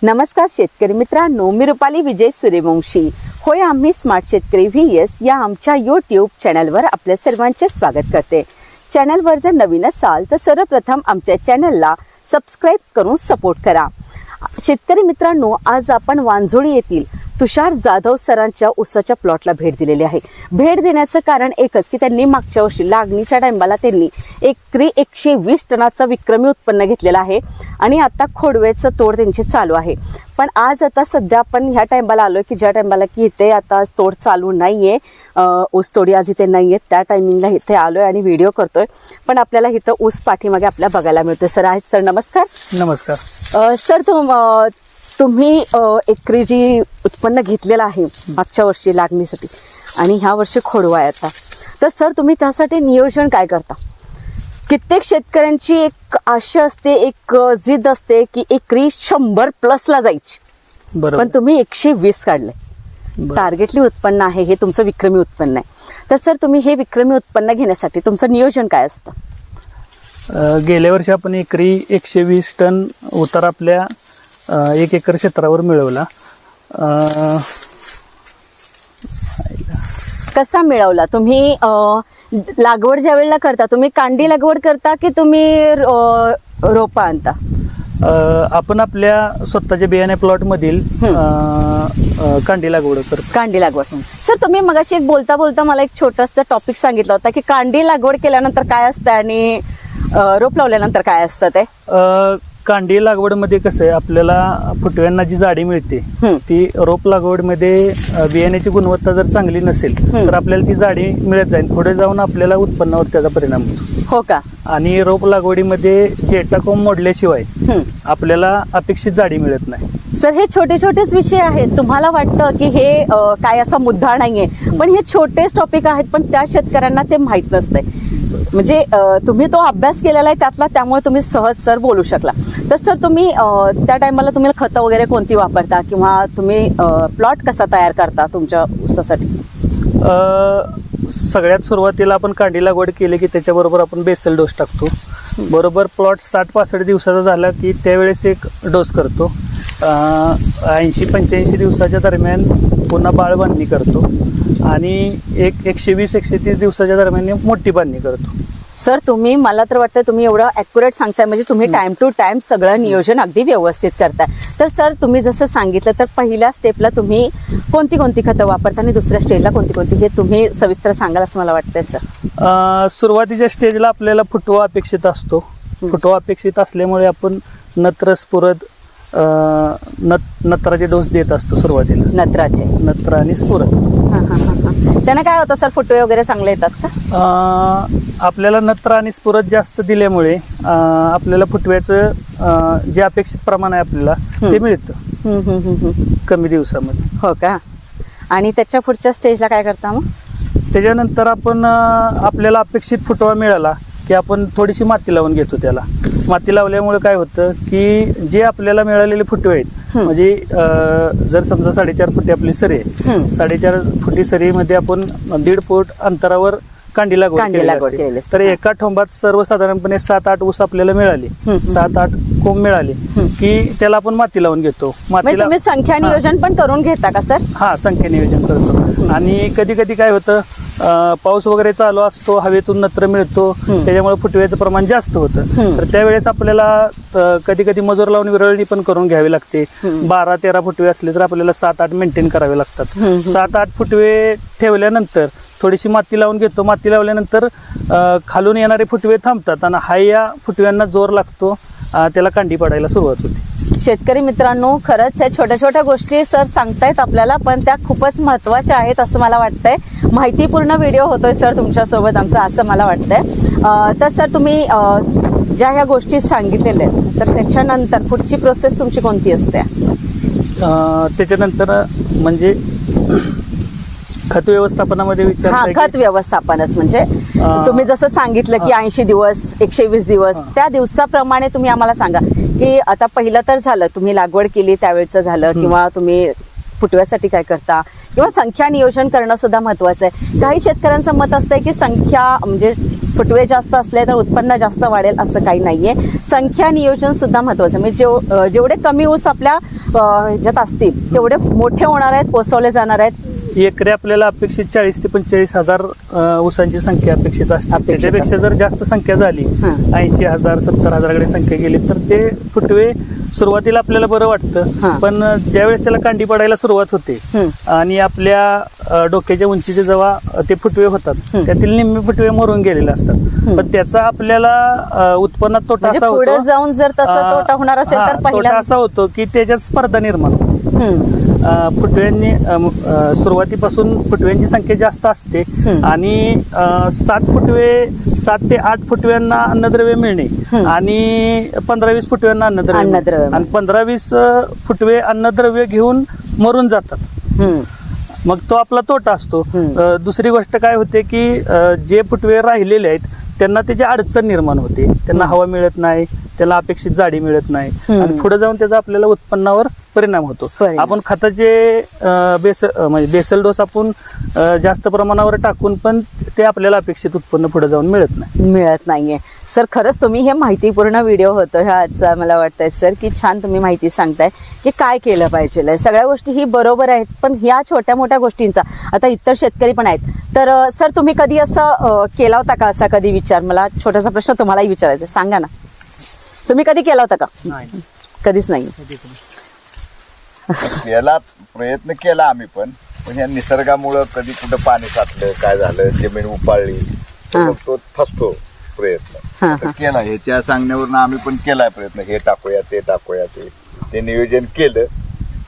नमस्कार शेतकरी मित्रांनो, मी रुपाली विजय सूर्यवंशी. होय, आम्ही स्मार्ट शेतकरी VS या आमच्या YouTube चॅनलवर आपल्या सर्वांचे स्वागत करते. चॅनलवर जर नवीन असाल तर सर्वप्रथम आमच्या चॅनलला सबस्क्राईब करून सपोर्ट करा. शेतकरी मित्रांनो, आज आपण वांझोळी येथील तुषार जाधव सरांच्या ऊसाच्या प्लॉटला भेट दिलेली आहे. भेट देण्याचं कारण एकच की त्यांनी मागच्या वर्षी लागणीच्या टायमाला त्यांनी एकरी 120 टनाचं विक्रमी उत्पन्न घेतलेलं आहे आणि आता खोडव्याचं तोड त्यांची चालू आहे. पण आज आता सध्या आपण ह्या टायमाला आलोय की ज्या टायमाला की इथे आता तोड चालू नाहीये, ऊस तोडी आज इथे नाहीये, त्या टायमिंगला इथे आलोय आणि व्हिडिओ करतोय. पण आपल्याला इथं ऊस पाठीमागे आपल्या बघायला मिळतोय. सर आहेत सर, नमस्कार. नमस्कार सर. तुम्ही एकरी जी उत्पन्न घेतलेलं आहे मागच्या वर्षी लागणीसाठी आणि ह्या वर्षी खोडवा आहे आता, तर सर तुम्ही त्यासाठी नियोजन काय करता? कित्येक शेतकऱ्यांची एक आशा असते, एक जिद्द असते की एकरी 100+ जायची, पण तुम्ही 120 काढले. टार्गेटली उत्पन्न आहे, हे तुमचं विक्रमी उत्पन्न आहे. तर सर तुम्ही हे विक्रमी उत्पन्न घेण्यासाठी तुमचं नियोजन काय असतं? गेल्या वर्षी आपण एकरी 120 टन उतार आपल्या 1 एकर क्षेत्रावर मिळवला. कसा मिळवला तुम्ही? लागवड ज्या वेळेला करता तुम्ही कांडी लागवड करता की तुम्ही रोपा आणता? आपण आपल्या स्वतःच्या बियाणे प्लॉट मधील कांडी लागवड करतो. कांडी लागवड. सर तुम्ही मगाशी एक बोलता बोलता मला एक छोटासा टॉपिक सांगितला होता की कांडी लागवड केल्यानंतर काय असतं आणि रोप लावल्यानंतर काय असतं ते? कांडी लागवडमध्ये कसं आहे, आपल्याला फुटव्यांना जी जाडी मिळते ती रोप लागवडमध्ये बियाण्याची गुणवत्ता जर चांगली नसेल तर आपल्याला ती जाडी मिळत जाईल. पुढे जाऊन आपल्याला उत्पन्नावर त्याचा परिणाम होतो. हो का? आणि रोप लागवडीमध्ये जेटाकोम मोडल्याशिवाय आपल्याला अपेक्षित जाडी मिळत नाही. सर हे छोटे छोटेच विषय आहेत. तुम्हाला वाटतं की हे काय असा मुद्दा नाहीये, पण हे छोटेच टॉपिक आहेत, पण त्या शेतकऱ्यांना ते माहीत नसतंय. म्हणजे तुम्ही तो अभ्यास केलेला आहे त्यातला, त्यामुळे तुम्ही सहज सर बोलू शकला. तर सर तुम्ही त्या टायमाला तुम्ही खतं वगैरे कोणती वापरता किंवा तुम्ही प्लॉट कसा तयार करता तुमच्या ऊसासाठी? सगळ्यात सुरुवातीला आपण कांडी लागवड केली की त्याच्याबरोबर आपण बेसल डोस टाकतो. बरोबर प्लॉट 60-65 दिवसाचा झाला की त्यावेळेस एक डोस करतो. 80-85 दिवसाच्या दरम्यान पुन्हा बाळ बांधणी करतो आणि 120-130 दिवसाच्या दरम्यान मोठी बांधणी करतो. सर तुम्ही, मला तर वाटतं तुम्ही एवढं ॲक्युरेट सांगताय, म्हणजे तुम्ही टाइम टू टाइम सगळं नियोजन अगदी व्यवस्थित करताय. तर सर तुम्ही जसं सांगितलं तर पहिल्या स्टेपला तुम्ही कोणती कोणती खतं वापरता आणि दुसऱ्या स्टेजला कोणती कोणती, हे तुम्ही सविस्तर सांगाल असं मला वाटतंय सर. सुरुवातीच्या स्टेजला आपल्याला फुटवा अपेक्षित असतो. फुटवा अपेक्षित असल्यामुळे आपण नत्र स्फुरद नत्राचे डोस देत असतो सुरुवातीला. नत्र आणि स्फुरद. त्यांना काय होतं सर, फुटवे वगैरे चांगले येतात का? आपल्याला नत्र आणि स्फुरद जास्त दिल्यामुळे आपल्याला फुटव्याचं जे अपेक्षित प्रमाण आहे आपल्याला ते मिळतं कमी दिवसामध्ये. हो का? आणि त्याच्या पुढच्या स्टेजला काय करता मग? त्याच्यानंतर आपण आपल्याला अपेक्षित फुटवा मिळाला की आपण थोडीशी माती लावून घेतो. त्याला माती लावल्यामुळे काय होतं की जे आपल्याला मिळालेले फुटवे आहेत, म्हणजे जर समजा 4.5 फुटी आपली सरी आहे, 4.5 फुटी सरीमध्ये आपण 1.5 फूट अंतरावर कांडी लागवड केली, तर एका ठोंबात सर्वसाधारणपणे 7-8 ऊस आपल्याला मिळाली, 7-8 कोंब मिळाली की त्याला आपण माती लावून घेतो. मातीला तुम्ही संख्या नियोजन पण करून घेता का सर? हा, संख्या नियोजन करतो. आणि कधी कधी काय होतं, पाऊस वगैरे चालू असतो, हवेतून नत्र मिळतो, त्याच्यामुळे फुटव्याचं प्रमाण जास्त होतं. तर त्यावेळेस आपल्याला कधी कधी मजूर लावून विरळणी पण करून घ्यावी लागते. 12-13 फुटवे असले तर आपल्याला 7-8 मेंटेन करावे लागतात. 7-8 फुटवे ठेवल्यानंतर थोडीशी माती लावून घेतो. माती लावल्यानंतर खालून येणारे फुटवे थांबतात आणि हा या फुटव्यांना जोर लागतो, त्याला कांडी पडायला सुरुवात होते. शेतकरी मित्रांनो, खरंच या छोट्या छोट्या गोष्टी सर सांगतायत आपल्याला, पण त्या खूपच महत्त्वाच्या आहेत असं मला वाटतंय. माहितीपूर्ण व्हिडिओ होतोय सर तुमच्यासोबत आमचा, असं मला वाटतंय. तर सर तुम्ही ज्या ह्या गोष्टी सांगितलेल्या आहेत, तर त्याच्यानंतर पुढची प्रोसेस तुमची कोणती असते? त्याच्यानंतर म्हणजे खत व्यवस्थापनामध्ये खत व्यवस्थापनच म्हणजे तुम्ही जसं सांगितलं की 80 दिवस 120 दिवस त्या दिवसाप्रमाणे तुम्ही आम्हाला सांगा की आता पहिलं तर झालं तुम्ही लागवड केली त्यावेळेचं झालं, किंवा तुम्ही फुटव्यासाठी काय करता, किंवा संख्या नियोजन करणं सुद्धा महत्वाचं आहे. काही शेतकऱ्यांचं मत असतंय की संख्या म्हणजे फुटवे जास्त असले तर उत्पन्न जास्त वाढेल असं काही नाहीये. संख्या नियोजन सुद्धा महत्वाचं, म्हणजे जेवढे कमी ऊस आपल्या ह्याच्यात असतील तेवढे मोठे होणार आहेत, पोसवले जाणार आहेत. एकरी आपल्याला अपेक्षित 40 ते 45,000 ऊसांची संख्या अपेक्षित असते. त्याच्यापेक्षा जर जास्त संख्या झाली, 80,000 70,000कडे संख्या गेली, तर ते फुटवे सुरुवातीला आपल्याला बरं वाटतं, पण ज्यावेळेस त्याला कांडी पडायला सुरुवात होते आणि आपल्या डोक्याच्या उंचीचे जेव्हा ते फुटवे होतात, त्यातील निम्मे फुटवे मरून गेलेले असतात. पण त्याचा आपल्याला उत्पन्नात तोटा असा होतो, पुढे जाऊन जर तसा तोटा होणार असेल तर तोटा असा होतो की त्याच्यात स्पर्धा निर्माण होते. फुटव्यांनी सुरुवातीपासून फुटव्यांची संख्या जास्त असते आणि 7 ते 8 फुटव्यांना अन्नद्रव्य मिळणे आणि 15-20 फुटव्यांना अन्नद्रव्य आणि 15-20 फुटवे अन्नद्रव्य घेऊन मरून जातात. मग तो आपला तोटा असतो. दुसरी गोष्ट काय होते की जे फुटवे राहिलेले आहेत त्यांना त्याची अडचण निर्माण होते, त्यांना हवा मिळत नाही, त्याला अपेक्षित जाडी मिळत नाही आणि पुढे जाऊन त्याचा आपल्याला उत्पन्नावर परिणाम होतो. आपण खताचे म्हणजे बेसल डोस आपण जास्त प्रमाणावर टाकून पण ते आपल्याला अपेक्षित उत्पन्न पुढे जाऊन मिळत नाहीये. सर खरंच तुम्ही हे माहितीपूर्ण व्हिडिओ होतो ह्या आजचा, मला वाटतंय सर की छान तुम्ही माहिती सांगताय की काय केलं पाहिजे. सगळ्या गोष्टी ही बरोबर आहेत, पण ह्या छोट्या मोठ्या गोष्टींचा आता इतर शेतकरी पण आहेत, तर सर तुम्ही कधी असं केला होता का, असा कधी विचार? मला छोटासा प्रश्न तुम्हालाही विचारायचा, सांगा ना, तुम्ही कधी केला होता का? कधीच नाही. याला प्रयत्न केला आम्ही पण या निसर्गामुळं कधी कुठं पाणी साठलं, काय झालं, जमीन उपाळली, तर तो फसतो प्रयत्न. केला ह्याच्या सांगण्यावरून आम्ही पण केलाय प्रयत्न, हे टाकूया ते नियोजन केलं,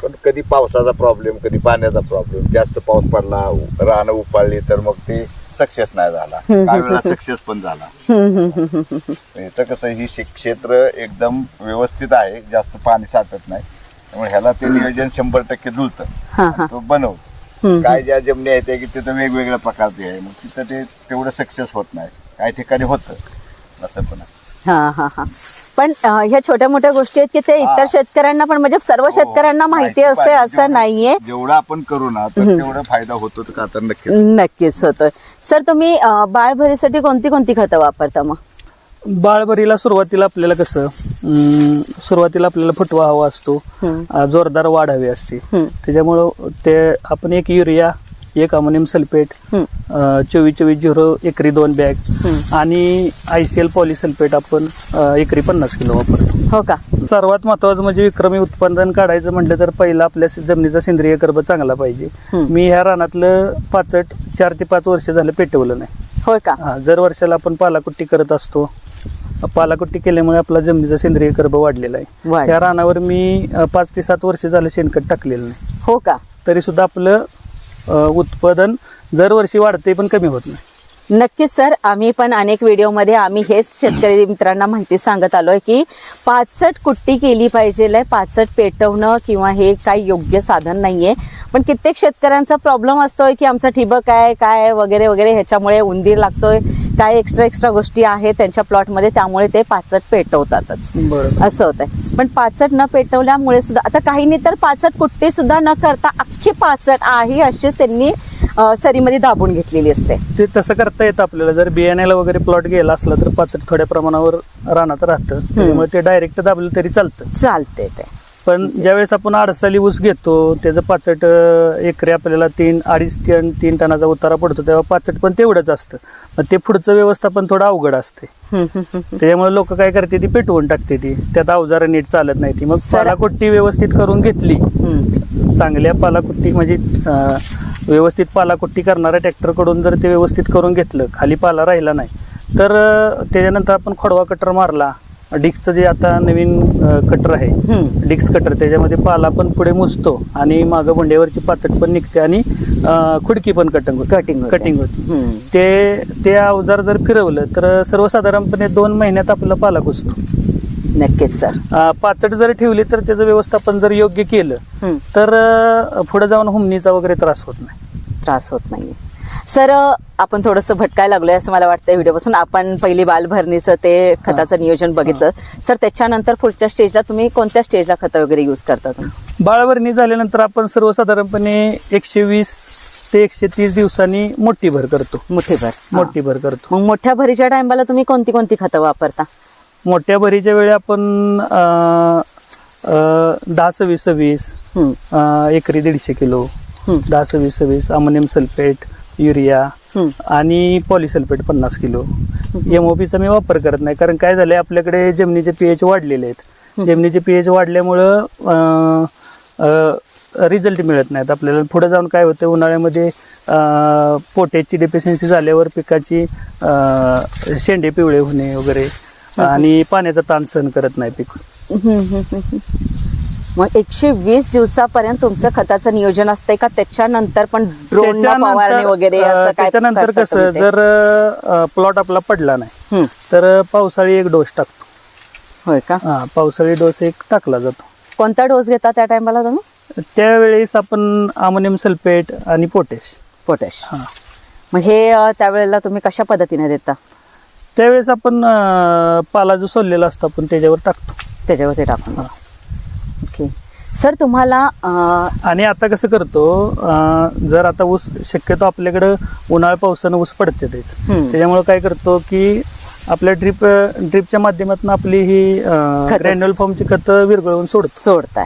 पण कधी पावसाचा प्रॉब्लेम, कधी पाण्याचा प्रॉब्लेम, जास्त पाऊस पडला, रानं उपाळली तर मग ते सक्सेस नाही झाला, काही वेळा सक्सेस पण झाला. इथं कसं ही क्षेत्र एकदम व्यवस्थित आहे, जास्त पाणी साठत नाही, त्यामुळे ह्याला ते नियोजन 100% जुळतं, तो बनवतो. काय ज्या जमिनी आहेत की तिथं वेगवेगळ्या प्रकारचे आहे, मग तिथं ते तेवढं सक्सेस होत नाही, काही ठिकाणी होतं असं पण आहे. पण ह्या छोट्या मोठ्या गोष्टी आहेत की ते इतर शेतकऱ्यांना पण, म्हणजे सर्व शेतकऱ्यांना माहिती असते असं नाहीये. जेवढं आपण करू ना तर तेवढा फायदा होतो का, तर नक्कीच होतोय. सर तुम्ही बाळभरीसाठी कोणती कोणती खतं वापरता मग? बाळभरीला सुरुवातीला आपल्याला कसं, सुरुवातीला आपल्याला फुटवा हवा असतो, जोरदार वाढ हवी असते, त्याच्यामुळं ते आपण 1 युरिया, 1 अमोनियम सल्फेट, 24-24-0 एकरी 2 बॅग आणि ICL पॉलिसल्फेट आपण एकरी 50 किलो वापरतो. हो का? सर्वात महत्वाचं म्हणजे विक्रमी उत्पादन काढायचं म्हटलं तर पहिला आपल्या जमिनीचा सेंद्रिय कर्ब चांगला पाहिजे. मी ह्या रानातलं पाचट 4 ते 5 वर्ष झालं पेटवलं नाही. होय का? दर वर्षाला आपण पालाकुट्टी करत असतो. पालाकुट्टी केल्यामुळे आपला जमिनीचा सेंद्रिय कर्ब वाढलेला आहे. या रानावर मी 5 ते 7 वर्ष झालं शेणखत टाकलेलं नाही. हो का? तरी सुद्धा आपलं उत्पादन दरवर्षी वाढते पण कमी होत नाही. नक्कीच सर, आम्ही पण अनेक व्हिडिओमध्ये आम्ही हेच शेतकरी मित्रांना माहिती सांगत आलोय की पाचट कुट्टी केली पाहिजे. पाचट पेटवणं किंवा हे काही योग्य साधन नाहीये, पण कित्येक शेतकऱ्यांचा प्रॉब्लेम असतोय की आमचा ठिबक आहे काय वगैरे वगैरे, ह्याच्यामुळे उंदीर लागतोय, काय एक्स्ट्रा गोष्टी आहेत त्यांच्या प्लॉटमध्ये, त्यामुळे ते पाचट पेटवतातच. असं होतंय. पण पाचट न पेटवल्यामुळे सुद्धा आता काहींनी तर पाचट कुट्टी सुद्धा न करता अख्खी पाचट आहे अशीच त्यांनी सरीमध्ये दाबून घेतलेली असते. ते तसं करता येतं आपल्याला. जर बियाण्याला वगैरे प्लॉट गेला असला तर पाचट थोड्या प्रमाणावर रानात राहतं, त्यामुळे ते डायरेक्ट दाबलं तरी चालते ते. पण ज्यावेळेस आपण 8 ऊस घेतो त्याचं पाचट एकरी आपल्याला 3-3.5 टनाचा उतारा पडतो, तेव्हा पाचट पण तेवढंच असतं. मग ते पुढचं व्यवस्थापन थोडं अवघड असते. त्याच्यामुळे लोक काय करते, ती पेटवून टाकते, ती त्यात अवजार नीट चालत नाही. ती मग पालाकुट्टी व्यवस्थित करून घेतली, चांगल्या पालाकुट्टी म्हणजे व्यवस्थित पालाकुट्टी करणाऱ्या ट्रॅक्टर कडून जर ते व्यवस्थित करून घेतलं, खाली पाला राहिला नाही तर त्याच्यानंतर आपण खोडवा कटर मारला, डिक्सचं जे आता नवीन कटर आहे डिक्स कटर, त्याच्यामध्ये पाला पण पुढे मुजतो आणि मागं बोंड्यावरची पाचट पण निघते आणि खुडकी पण कटिंग होती. ते अवजार जर फिरवलं तर सर्वसाधारणपणे 2 महिन्यात आपला पाला कुजतो. नक्कीच सर. पाचट जर ठेवली तर त्याचं व्यवस्थापन जर योग्य केलं तर पुढे जाऊन हुमणीचा वगैरे त्रास होत नाही. सर आपण थोडंसं भटकायला लागलोय असं मला वाटतं व्हिडिओपासून. आपण पहिली बालभरणीचं ते खताचं नियोजन बघितलं सर, त्याच्यानंतर पुढच्या स्टेजला तुम्ही कोणत्या स्टेजला खतं वगैरे यूज करता तुम्ही? बाळभरणी झाल्यानंतर आपण सर्वसाधारणपणे 120 ते 130 दिवसांनी मोठी भर करतो. मोठी भर करतो. मग मोठ्या भरीच्या टायमाला तुम्ही कोणती कोणती खतं वापरता? मोठ्या भरीच्या वेळी आपण 10-26-26 एकरी 150 किलो, 10-26-26 अमोनियम सल्फेट, युरिया आणि पॉलिसल्फेट 50 किलो. MOP चा मी वापर करत नाही, कारण काय झालंय आपल्याकडे जमिनीचे pH वाढलेले आहेत. जमिनीचे pH वाढल्यामुळं रिझल्ट मिळत नाहीत आपल्याला. पुढे जाऊन काय होतं, उन्हाळ्यामध्ये पोटॅशची डेफिशियन्सी झाल्यावर पिकाची शेंडे पिवळे होणे वगैरे आणि पाण्याचा ताण सहन करत नाही पीक. मग 120 दिवसापर्यंत तुमचं खताचं नियोजन असतंय का त्याच्यानंतर पण ड्रोन फवारणी वगैरे असं काय? त्याच्यानंतर कसं, जर प्लॉट आपला पडला नाही तर पावसाळी एक डोस टाकतो. होय का? पावसाळी डोस एक टाकला जातो. कोणता डोस घेता त्या टायमाला तुम्ही? त्यावेळेस आपण अमोनियम सल्फेट आणि पोटॅश. मग हे त्यावेळेला तुम्ही कशा पद्धतीने देता? त्यावेळेस आपण पाला जो सोललेला असतो आपण त्याच्यावर टाकतो. त्याच्यावर ते टाकून. ओके सर, तुम्हाला आणि आता कसं करतो, जर आता ऊस शक्यतो आपल्याकडं उन्हाळ्या पावसानं ऊस पडते तेच, त्याच्यामुळे काय करतो की आपल्या ड्रिपच्या माध्यमातून आपली ही ग्रॅन्युअल फॉर्मची खतं विरघळवून सोडताय.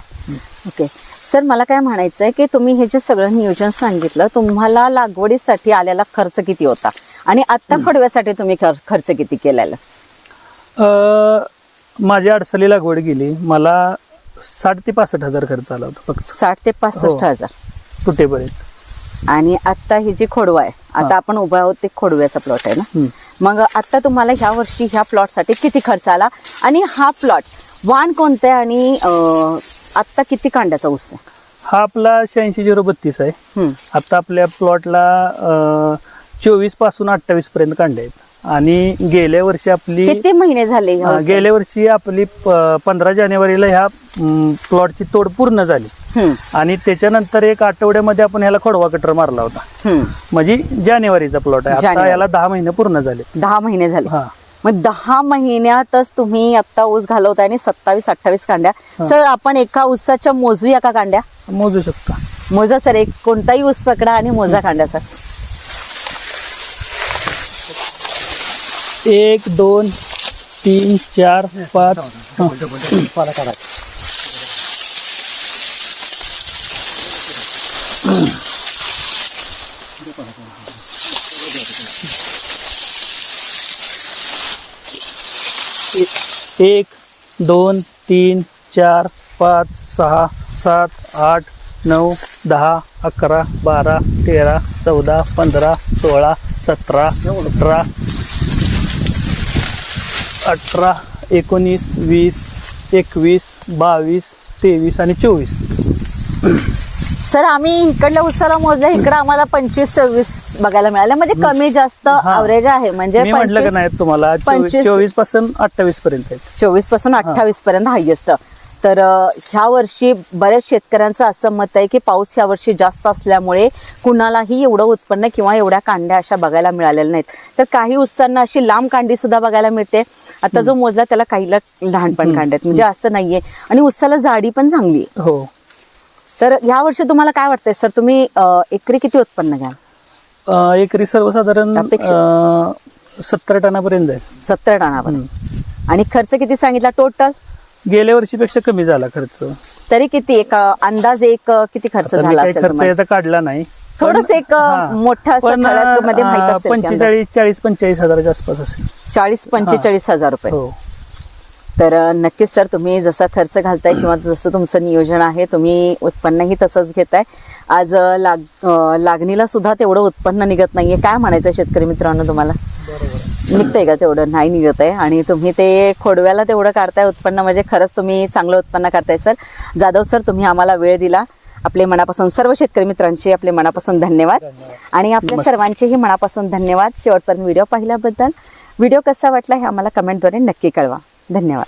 ओके सर, मला काय म्हणायचं आहे की तुम्ही हे जे सगळं नियोजन सांगितलं, तुम्हाला लागवडीसाठी आलेला खर्च किती होता आणि आत्ता खोडव्यासाठी तुम्ही खर्च किती केलेला? माझी 8 साली लागवड गेली, मला 60,000 ते 65,000 खर्च आला होता फक्त. 60,000 ते 65,000 तुटेपर्यंत. आणि आता ही जी खोडवा आहे, आता आपण उभा आहोत ते खोडव्याचा प्लॉट आहे ना, मग आता तुम्हाला ह्या वर्षी ह्या प्लॉटसाठी किती खर्च आला आणि हा प्लॉट वाण कोणते आणि आता किती कांड्याचा ऊस आहे? हा आपला 86-032 आहे. आता आपल्या प्लॉटला 24 पासून 28 पर्यंत कांडे आहेत. आणि गेल्या वर्षी आपली किती महिने झाले? गेल्या वर्षी आपली 15 जानेवारीला ह्या प्लॉटची तोड पूर्ण झाली आणि त्याच्यानंतर एक आठवड्यामध्ये आपण ह्याला खोडवा कटर मारला होता. म्हणजे जानेवारीचा प्लॉट आहे. आता याला 10 महिने पूर्ण झाले. 10 महिने झाले. मग 10 महिन्यातच तुम्ही आता ऊस घालवताय आणि 27-28 कांड्या. सर, आपण एका ऊसाच्या मोजूया का कांड्या? मोजू शकता. मोजा सर, एक कोणताही ऊस पकडा आणि मोजा कांड्या सर. 1 2 3 4 5 1 2 3 4 5 6 7 8 9 10 11 12 13 14 15 16 17 18 19 20 21 22 23 आणि 24. सर, आम्ही इकडल्या उसाला मोजल्या, इकडे आम्हाला 25-26 बघायला मिळालं. म्हणजे कमी जास्त ॲव्हरेज आहे. म्हणजे मी म्हटलं का नाही तुम्हाला, 24 पासून 28 पर्यंत आहे. 24 पासून 28 पर्यंत हायेस्ट. तर ह्या वर्षी बऱ्याच शेतकऱ्यांचं असं मत आहे की पाऊस ह्या वर्षी जास्त असल्यामुळे कुणालाही एवढं उत्पन्न किंवा एवढ्या कांड्या अशा बघायला मिळालेल्या नाहीत. तर काही ऊसांना अशी लांब कांडी सुद्धा बघायला मिळते. आता जो मोजला त्याला काहीला लहानपण कांड्यात, म्हणजे असं नाहीये. आणि ऊसाला जाडी पण चांगली आहे. हो. तर ह्या वर्षी तुम्हाला काय वाटतंय सर, तुम्ही एकरी किती उत्पन्न घ्याल? एकरी सर्वसाधारण 70 टनापर्यंत जाईल. 70 टनापर्यंत. आणि खर्च किती सांगितला टोटल? गेल्या वर्षीपेक्षा कमी झाला खर्च. तरी किती, एक अंदाज किती खर्च झाला असेल? खर्च याचा काढला नाही, थोडस एक मोठा मध्ये माहित असेल. 40-45 हजाराच्या आसपास असेल. 40-45 हजार रुपये. तर नक्कीच सर, तुम्ही जसा खर्च घालताय किंवा जसं तुमचं नियोजन आहे, तुम्ही उत्पन्नही तसंच घेताय. आज लागणीला सुद्धा तेवढं उत्पन्न निघत नाहीये. काय म्हणायचं शेतकरी मित्रांनो तुम्हाला? निघतंय का? तेवढं नाही निघत आहे. आणि तुम्ही ते खोडव्याला तेवढं काढताय उत्पन्न, म्हणजे खरंच तुम्ही चांगलं उत्पन्न करताय सर. जाधव सर, तुम्ही आम्हाला वेळ दिला. आपले मनापासून सर्व शेतकरी मित्रांचे आपले मनापासून धन्यवाद. आणि आपल्या सर्वांचेही मनापासून धन्यवाद शेवटपर्यंत व्हिडिओ पाहिल्याबद्दल. व्हिडिओ कसा वाटला हे आम्हाला कमेंटद्वारे नक्की कळवा. धन्यवाद.